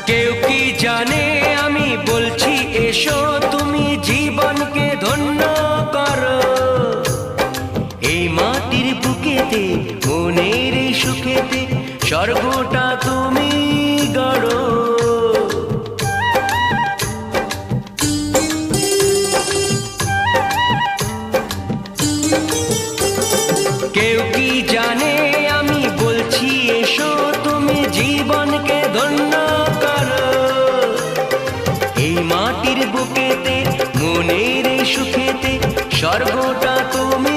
কেউ কি জানে আমি বলছি এসো তুমি জীবনকে ধন্য করো। এই মাটির বুকেতে মনের এই সুখেতে স্বর্গটা তুমি গড়ো। কেউ কি জানে আমি বলছি এসো তুমি জীবনকে ধন্য করো। এই মাটির বুকেতে মনের এই সুখেতে স্বর্গটা তুমি